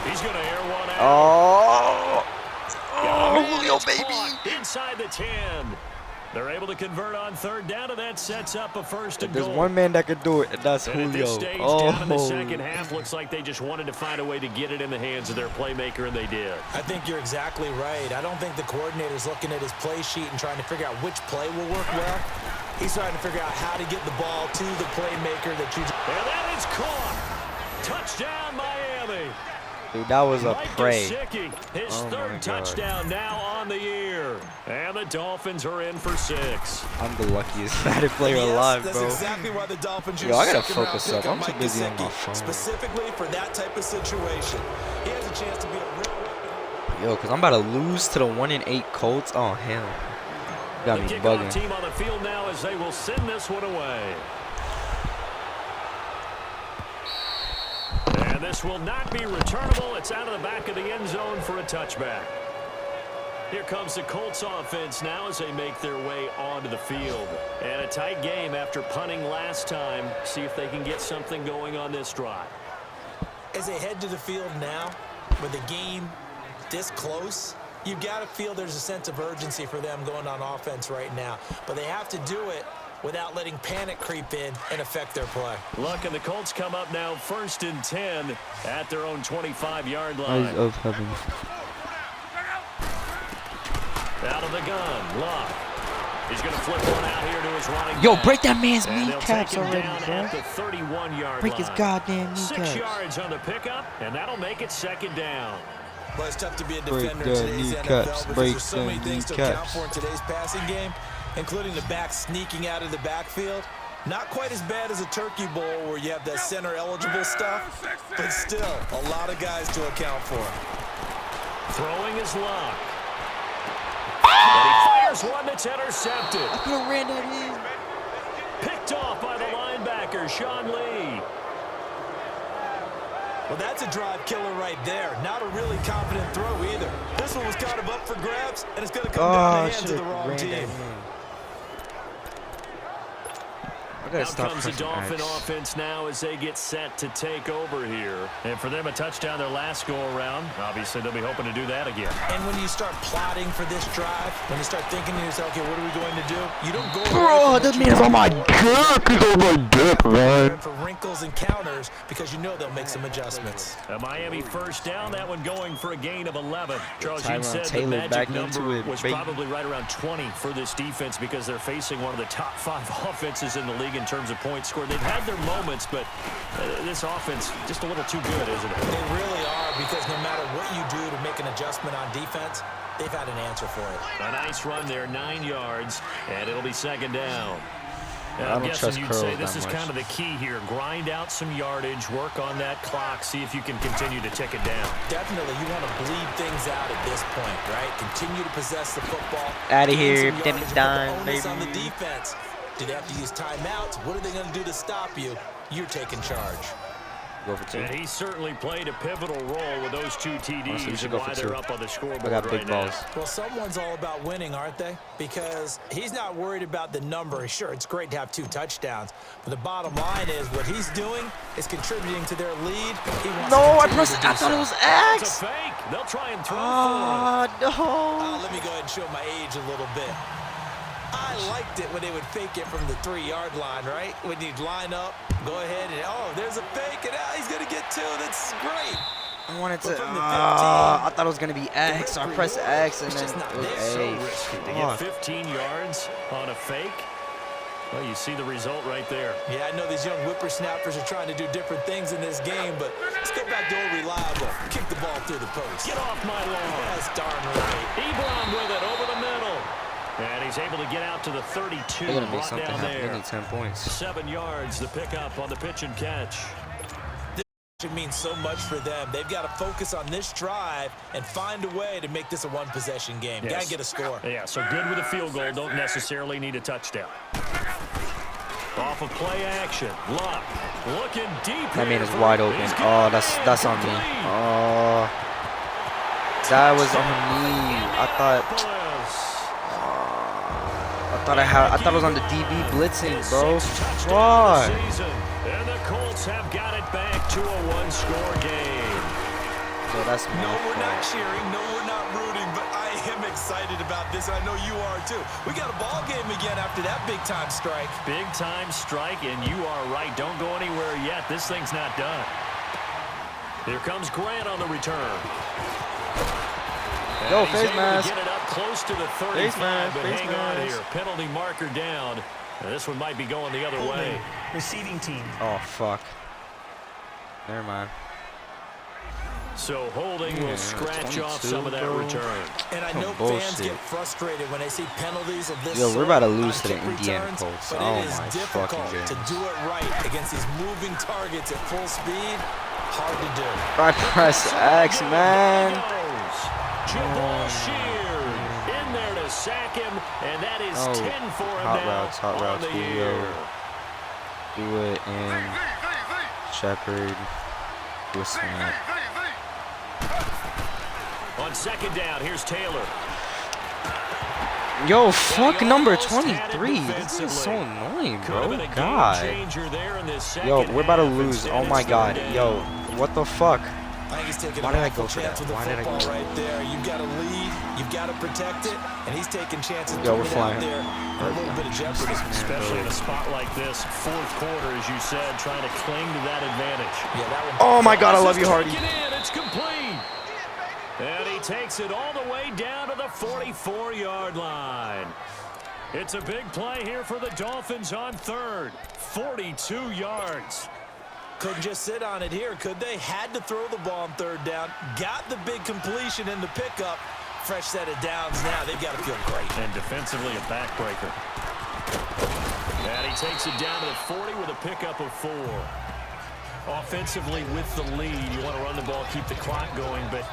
He's going to air one out. Oh! Oh, Julio, baby! Inside the 10. They're able to convert on 3rd down, and that sets up a 1st and There's goal. one man that could do it, and that's And at Julio. this stage, down in the Oh, second half, looks like they just wanted to find a way to get it in the hands of their playmaker, and they did. I think you're exactly right. I don't think the coordinator's looking at his play sheet and trying to figure out which play will work well. He's trying to figure out how to get the ball to the playmaker that you... And that is caught. Touchdown, Miami. dude, that was a Mike prey. Gesicki, his Oh, my 3rd God. touchdown now on the year. And the Dolphins are in for 6. I'm the luckiest Madden player Yes, alive, that's bro. exactly why the Dolphins use Yo, I gotta second-round focus pick up. on I'm too Mike busy on my Gesicki, phone. specifically for that type of situation. He has a chance to be a real weapon. Yo, because I'm about to lose to the 1-8 Colts. Oh, hell. Got me The kickoff bugging. team on the field now as they will send this one away. And this will not be returnable. It's out of the back of the end zone for a touchback. Here comes the Colts offense now as they make their way onto the field. And a tight game after punting last time. See if they can get something going on this drive. As they head to the field now, with the game this close, you've got to feel there's a sense of urgency for them going on offense right now. But they have to do it without letting panic creep in and affect their play. Look, and the Colts come up now 1st and 10 at their own 25-yard line. Eyes of heaven. Out of the gun, Luck. He's going to flip one out here to his running Yo, back. break that man's And they'll kneecaps take him already, down bro. at the 31-yard Break his line. goddamn 6 kneecaps. yards on the pickup, and that'll make it 2nd down. Well, it's tough to be a Break defender in the today's kneecaps, NFL because break there's so many the things to account kneecaps. for in today's passing game, including the back sneaking out of the backfield. Not quite as bad as a turkey bowl where you have that center-eligible stuff, but still a lot of guys to account for. Throwing his luck. And he fires one that's intercepted. I could have ran that in. Picked off by the linebacker, Sean Lee. Well, that's a drive killer right there. Not a really confident throw either. This one was kind of up for grabs, and it's going to come down the hands of the wrong team. Out comes the Dolphin offense now as they get set to take over here. And for them, a touchdown their last go-around. Obviously, they'll be hoping to do that again. And when you start plotting for this drive, when you start thinking to yourself, okay, what are we going to do? You don't go Bro, that man is on my dick. He's on my dick, man. For wrinkles and counters because you know they'll make some adjustments. A Miami first down, that one going for a gain of 11. Charles, you said the Taylor magic number was baby. probably right around 20 for this defense because they're facing one of the top 5 offenses in the league in terms of points scored. They've had their moments, but this offense just a little too good, isn't it? They really are, because no matter what you do to make an adjustment on defense, they've had an answer for it. A nice run there, 9 yards, and it'll be second down. I I'm don't guessing trust you'd curls say this that is much. kind of the key here. Grind out some yardage, work on that clock, see if you can continue to tick it down. Definitely, you want to bleed things out at this point, right? Continue to possess the football. Out of gain here, some Demi yardage, Dime, put the onus baby. on the defense. Do they have to use timeouts? What are they going to do to stop you? You're taking charge. Go for 2. And he certainly played a pivotal role with those 2 TDs Honestly, we should and go why for they're 2. up on the scoreboard I got big right balls. now. Well, someone's all about winning, aren't they? Because he's not worried about the number. Sure, it's great to have 2 touchdowns, but the bottom line is what he's doing is contributing to their lead. He wants No, to I continue pressed to it. do I thought it so. was It's X. a fake. They'll try and throw No. Let me go ahead and show my age a little bit. I liked it when they would fake it from the 3-yard line, right? When you'd line up, go ahead and, oh, there's a fake, and he's going to get 2. That's great. I wanted to. But from the 15, I thought it was gonna be X. So I pressed X and then just not it was there. So A. risky to get 15 yards on a fake. Well, you see the result right there. Yeah, I know these young whippersnappers are trying to do different things in this game, but let's go back to old reliable. Kick the ball through the post. Get off my lawn. That's darn right. Ebron with it over the middle. And he's able to get out to the 32. They're gonna make Brought something down happen. They there. need 10 points. 7 yards, the pickup on the pitch and catch. It means so much for them. They've got to focus on this drive and find a way to make this a one-possession game. Yes. Got to get a score. Yeah, so good with a field goal. Don't necessarily need a touchdown. Off of play action. Luck looking deep. That man here is for- wide open. he's Oh, got that's it. on me. Complete. Oh, that was on me. I thought it was on the DB blitzing, bro. Fuck. And the Colts have got it back to a 1-score game. So that's No, my we're not fault. cheering. No, we're not rooting, but I am excited about this. I know you are, too. We got a ball game again after that big-time strike. Big time strike, and you are right. Don't go anywhere yet. This thing's not done. Here comes Grant on the return. Yo, And he's face able mask. to get it up close to the 35, Face mask, but face hang on mask. here. Penalty marker down. And this one might be going the other way. Receiving team. Oh fuck. Never mind. So holding will Yeah, scratch off 22, some of that bro. return. And I Some know bullshit. fans get frustrated when they see penalties of this Yo, we're sort about to on lose to the kick Indiana returns, Colts. But Oh it is my difficult fucking to goodness. do it right against these moving targets at full speed. Hard to do. I pressed X, man. Jabal Sheard in there to sack him, and that is Oh, 10 for him hot now routes, hot on routes, the Julio. year. Do it and Shepard. Do a snap. On second down, here's Taylor. Yo, fuck They number almost had it 23. This is so defensively. annoying, Could have bro. been a game God. changer there in this second Yo, we're about to half. lose. Instead, Oh my it's god. third Yo, down. what the fuck? I think he's taking Why an did I awful go for chance that? with the Why did I go football for right there. You've got to lead. You've got to protect it. And he's taking chances Yo, we're putting it out flying. there in a little bit of jeopardy. Especially in a spot like this, fourth quarter, as you said, trying to cling to that advantage. Yeah, that one. Oh my god, I love you, Hardy. Taken in, it's complete. And he takes it all the way down to the 44-yard line. It's a big play here for the Dolphins on third. 42 yards. Couldn't just sit on it here, could they? Had to throw the ball on third down. Got the big completion in the pickup. Fresh set of downs now. They've got to feel great. And defensively, a backbreaker. And And he takes it down to the 40 with a pickup of 4. Offensively with the lead, you want to run the ball, keep the clock going, but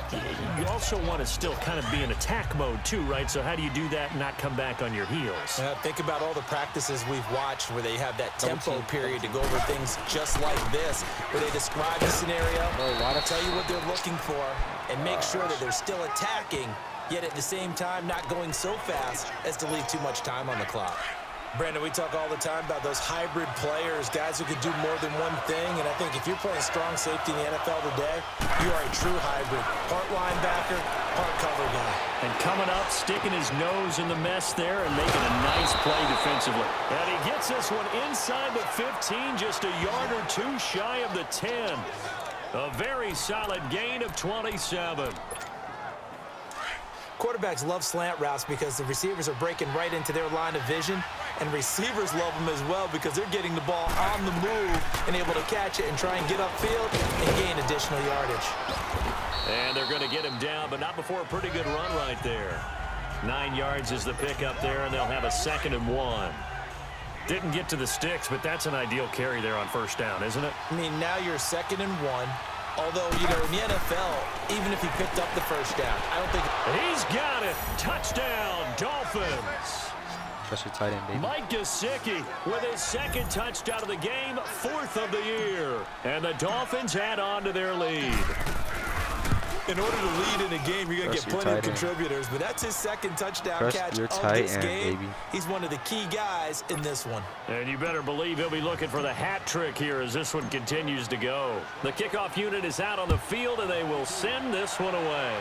you also want to still kind of be in attack mode too, right? So how do you do that and not come back on your heels? Think about all the practices we've watched where they have that tempo period to go over things just like this, where they describe the scenario, tell you what they're looking for, and make sure that they're still attacking, yet at the same time not going so fast as to leave too much time on the clock. Brandon, we talk all the time about those hybrid players, guys who can do more than one thing, and I think if you're playing strong safety in the NFL today, you are a true hybrid. Part linebacker, part cover guy. And coming up, sticking his nose in the mess there and making a nice play defensively. And he gets this one inside the 15, just a yard or two shy of the 10. A very solid gain of 27. Quarterbacks love slant routes because the receivers are breaking right into their line of vision, and receivers love them as well because they're getting the ball on the move and able to catch it and try and get upfield and gain additional yardage. And they're going to get him down, but not before a pretty good run right there. 9 yards is the pickup there, and they'll have a 2nd and 1. Didn't get to the sticks, but that's an ideal carry there on first down, isn't it? I mean, now you're 2nd and 1. Although, you know, in the NFL, even if he picked up the first down, I don't think... He's got it. Touchdown, Dolphins. Trust your tight end, baby. Mike Gesicki with his 2nd touchdown of the game, 4th of the year. And the Dolphins add on to their lead. In order to lead in a game, you're going to get plenty of contributors, but that's his 2nd touchdown catch of this game. Baby. He's one of the key guys in this one. And you better believe he'll be looking for the hat trick here as this one continues to go. The kickoff unit is out on the field, and they will send this one away.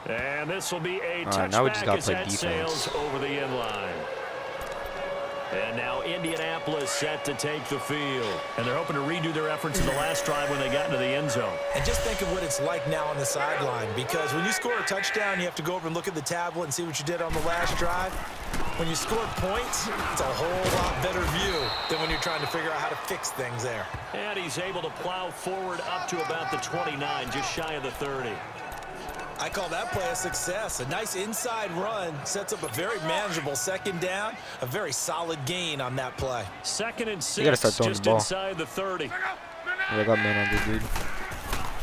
And this will be a touchback as that sails over the end line. And now Indianapolis set to take the field. And they're hoping to redo their efforts in the last drive when they got into the end zone. And just think of what it's like now on the sideline, because when you score a touchdown, you have to go over and look at the tablet and see what you did on the last drive. When you score points, it's a whole lot better view than when you're trying to figure out how to fix things there. And he's able to plow forward up to about the 29, just shy of the 30. I call that play a success. A nice inside run sets up a very manageable 2nd down. A very solid gain on that play. 2nd and 6, you gotta start throwing just the ball. inside the 30. I got man on this dude.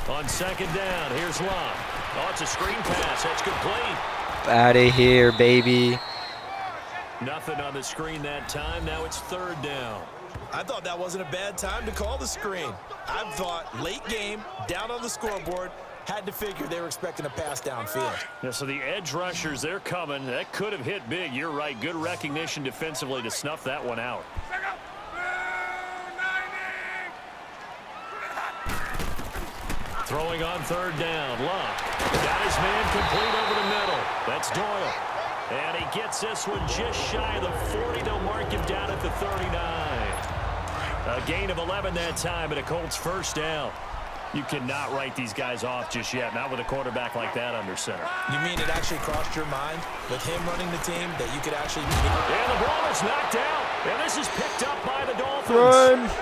On 2nd down, here's Locke. Oh, it's a screen pass. That's complete. Out of here, baby. Nothing on the screen that time. Now it's 3rd down. I thought that wasn't a bad time to call the screen. I thought late game, down on the scoreboard, had to figure they were expecting a pass downfield. Yeah, so the edge rushers, they're coming. That could have hit big. You're right. Good recognition defensively to snuff that one out. Throwing on 3rd down. Locke got his man complete over the middle. That's Doyle. And he gets this one just shy of the 40. They'll mark him down at the 39. A gain of 11 that time and a Colts first down. You cannot write these guys off just yet, not with a quarterback like that under center. You mean it actually crossed your mind with him running the team that you could actually... And the ball is knocked out. And this is picked up by the Dolphins. Run.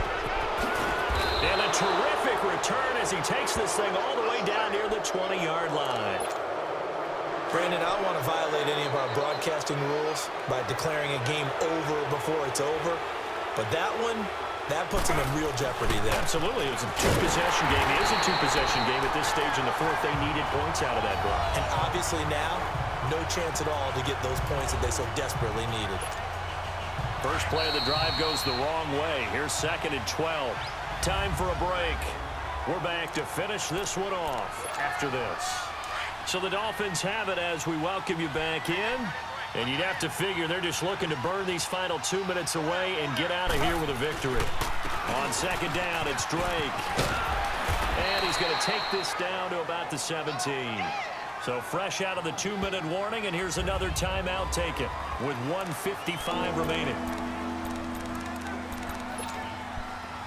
And a terrific return as he takes this thing all the way down near the 20-yard line. Brandon, I don't want to violate any of our broadcasting rules by declaring a game over before it's over, but that one... that puts him in real jeopardy there. Absolutely. It was a 2-possession game. It is a 2-possession game at this stage in the 4th. They needed points out of that drive. And obviously now, no chance at all to get those points that they so desperately needed. First play of the drive goes the wrong way. Here's 2nd and 12. Time for a break. We're back to finish this one off after this. So the Dolphins have it as we welcome you back in. And you'd have to figure they're just looking to burn these final 2 minutes away and get out of here with a victory. On 2nd down, it's Drake. And he's going to take this down to about the 17. So fresh out of the 2-minute warning, and here's another timeout taken with 1:55 remaining.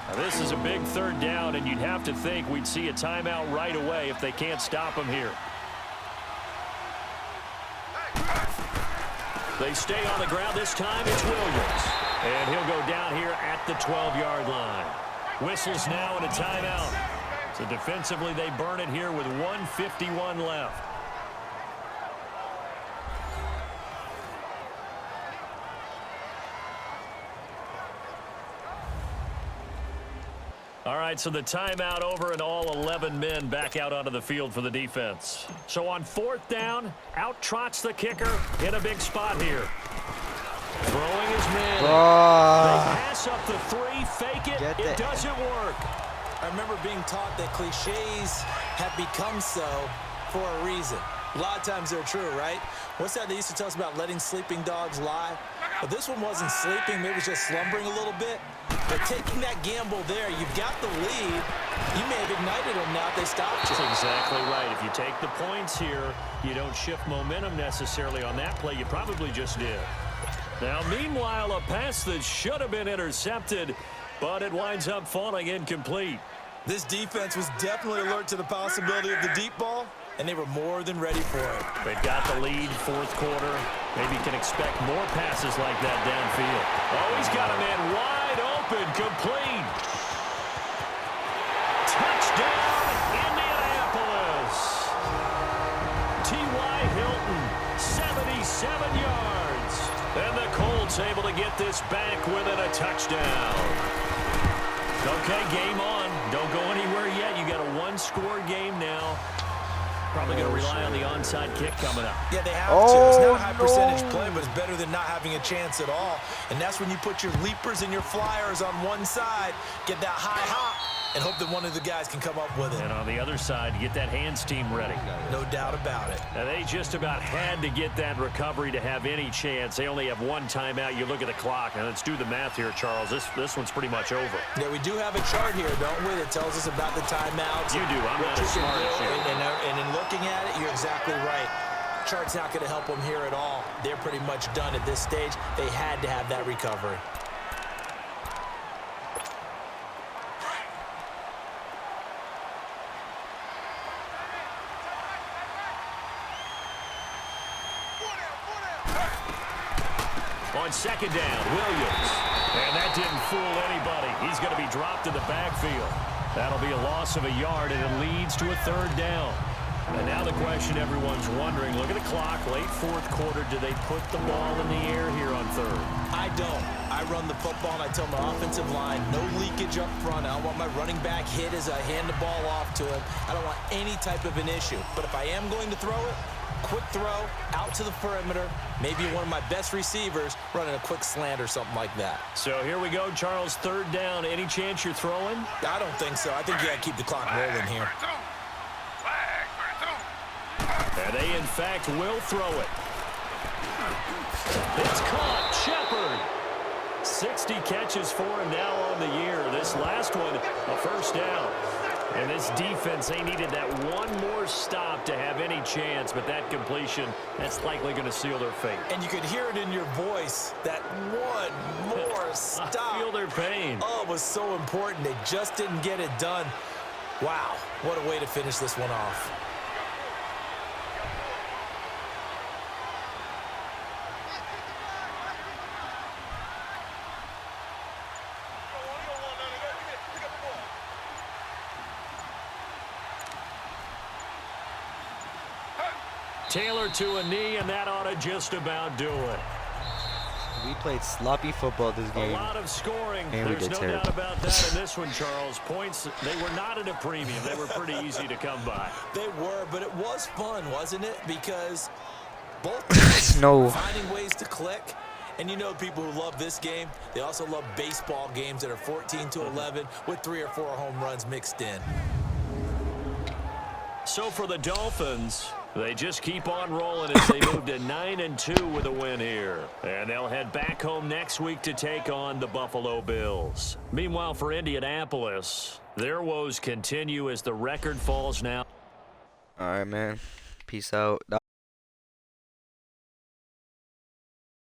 Now this is a big 3rd down, and you'd have to think we'd see a timeout right away if they can't stop him here. They stay on the ground. This time it's Williams. And he'll go down here at the 12-yard line. Whistles now and a timeout. So defensively they burn it here with 1:51 left. All right, so the timeout over and all 11 men back out onto the field for the defense. So on 4th down, out trots the kicker in a big spot here. Throwing his man. They pass up the 3, fake it. It doesn't work. I remember being taught that cliches have become so for a reason. A lot of times they're true, right? What's that they used to tell us about letting sleeping dogs lie? But this one wasn't sleeping, maybe it was just slumbering a little bit. But taking that gamble there, you've got the lead. You may have ignited them now if they stopped you. That's exactly right. If you take the points here, you don't shift momentum necessarily on that play. You probably just did. Now, meanwhile, a pass that should have been intercepted, but it winds up falling incomplete. This defense was definitely alert to the possibility of the deep ball, and they were more than ready for it. They've got the lead, 4th quarter. Maybe you can expect more passes like that downfield. Oh, he's got a man wide open, complete. Touchdown, Indianapolis. T.Y. Hilton, 77 yards. And the Colts able to get this back within a touchdown. Okay, game on. Don't go anywhere yet. You got a 1-score game now. Probably going to rely on the onside kick coming up. Yeah, they have to. It's not a high percentage play, but it's better than not having a chance at all. And that's when you put your leapers and your flyers on one side, get that high hop, and hope that one of the guys can come up with it. And on the other side, get that hands team ready. No doubt about it. And they just about had to get that recovery to have any chance. They only have 1 timeout. You look at the clock, and let's do the math here, Charles. This one's pretty much over. Yeah, we do have a chart here, don't we, that tells us about the timeouts. You do. I'm not as smart as you. And in looking at it, you're exactly right. Chart's not going to help them here at all. They're pretty much done at this stage. They had to have that recovery. On 2nd down, Williams. And that didn't fool anybody. He's going to be dropped in the backfield. That'll be a loss of a yard, and it leads to a 3rd down. And now the question everyone's wondering, look at the clock, late 4th quarter, do they put the ball in the air here on 3rd? I don't. I run the football, and I tell my offensive line, no leakage up front. I don't want my running back hit as I hand the ball off to him. I don't want any type of an issue. But if I am going to throw it, quick throw, out to the perimeter, maybe one of my best receivers running a quick slant or something like that. So here we go, Charles, 3rd down. Any chance you're throwing? I don't think so. I think you got to keep the clock rolling here. And they, in fact, will throw it. It's caught. Shepard. 60 catches for him now on the year. This last one, a 1st down. And this defense, they needed that one more stop to have any chance, but that completion, that's likely going to seal their fate. And you could hear it in your voice, that one more stop. I feel their pain. Oh, it was so important. They just didn't get it done. Wow, what a way to finish this one off. Taylor to a knee, and that ought to just about do it. We played sloppy football this game. A lot of scoring. And There's no doubt about that in this one, Charles. Points, they were not at a premium. They were pretty easy to come by. They were, but it was fun, wasn't it? Because both teams finding ways to click. And you know people who love this game, they also love baseball games that are 14-11 with 3 or 4 home runs mixed in. So for the Dolphins, they just keep on rolling as they move to 9-2 with a win here. And they'll head back home next week to take on the Buffalo Bills. Meanwhile, for Indianapolis, their woes continue as the record falls now. All right, man. Peace out.